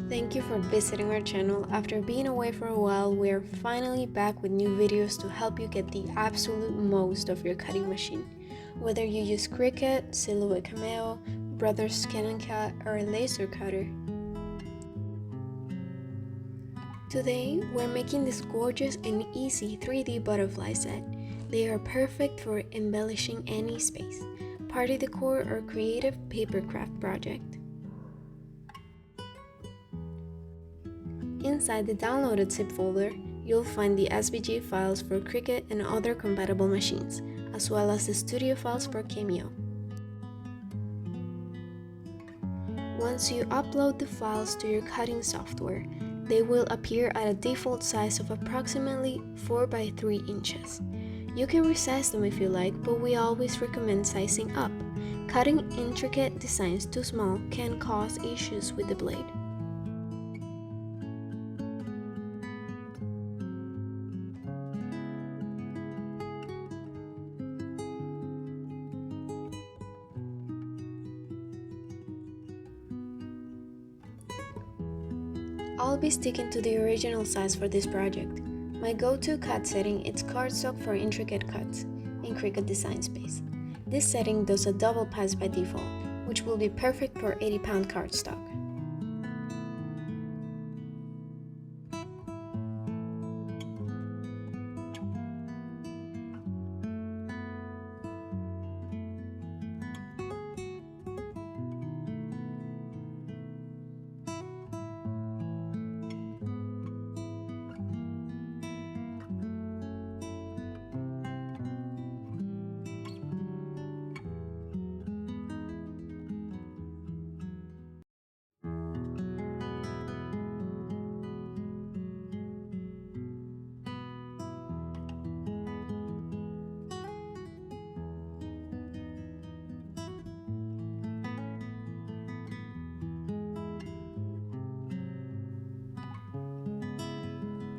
Thank you for visiting our channel. After being away for a while, we are finally back with new videos to help you get the absolute most of your cutting machine. Whether you use Cricut, Silhouette Cameo, Brothers ScanNCut, or a laser cutter. Today, we're making this gorgeous and easy 3D butterfly set. They are perfect for embellishing any space, party decor, or creative papercraft project. Inside the downloaded zip folder, you'll find the SVG files for Cricut and other compatible machines, as well as the studio files for Cameo. Once you upload the files to your cutting software, they will appear at a default size of approximately 4 by 3 inches. You can resize them if you like, but we always recommend sizing up. Cutting intricate designs too small can cause issues with the blade. I'll be sticking to the original size for this project. My go-to cut setting is Cardstock for intricate cuts in Cricut Design Space. This setting does a double pass by default, which will be perfect for 80-pound cardstock.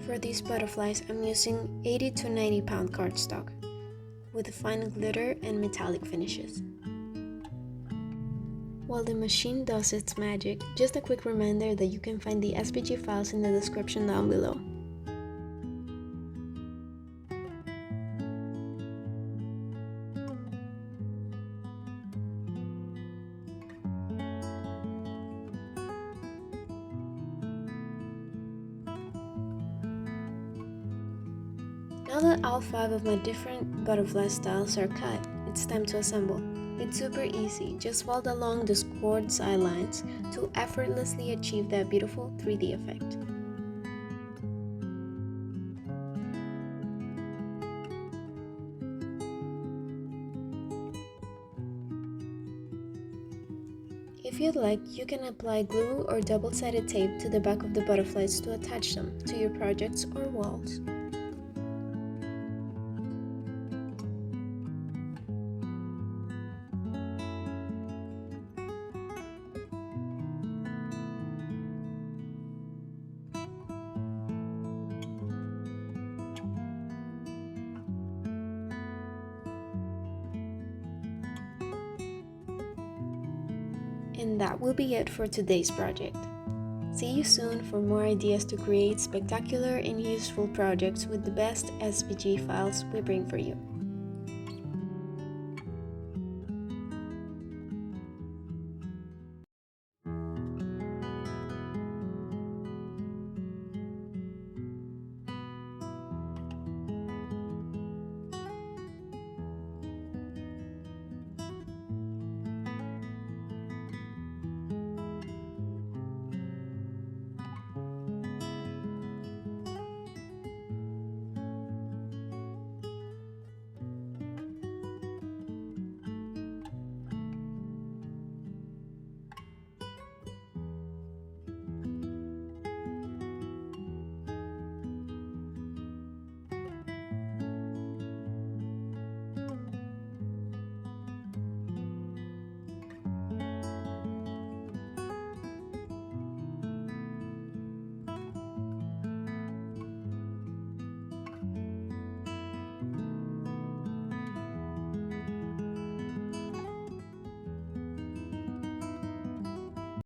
For these butterflies, I'm using 80 to 90-pound cardstock with fine glitter and metallic finishes. While the machine does its magic, just a quick reminder that you can find the SVG files in the description down below. Now that all 5 of my different butterfly styles are cut, it's time to assemble. It's super easy, just fold along the scored side lines to effortlessly achieve that beautiful 3D effect. If you'd like, you can apply glue or double-sided tape to the back of the butterflies to attach them to your projects or walls. And that will be it for today's project. See you soon for more ideas to create spectacular and useful projects with the best SVG files we bring for you.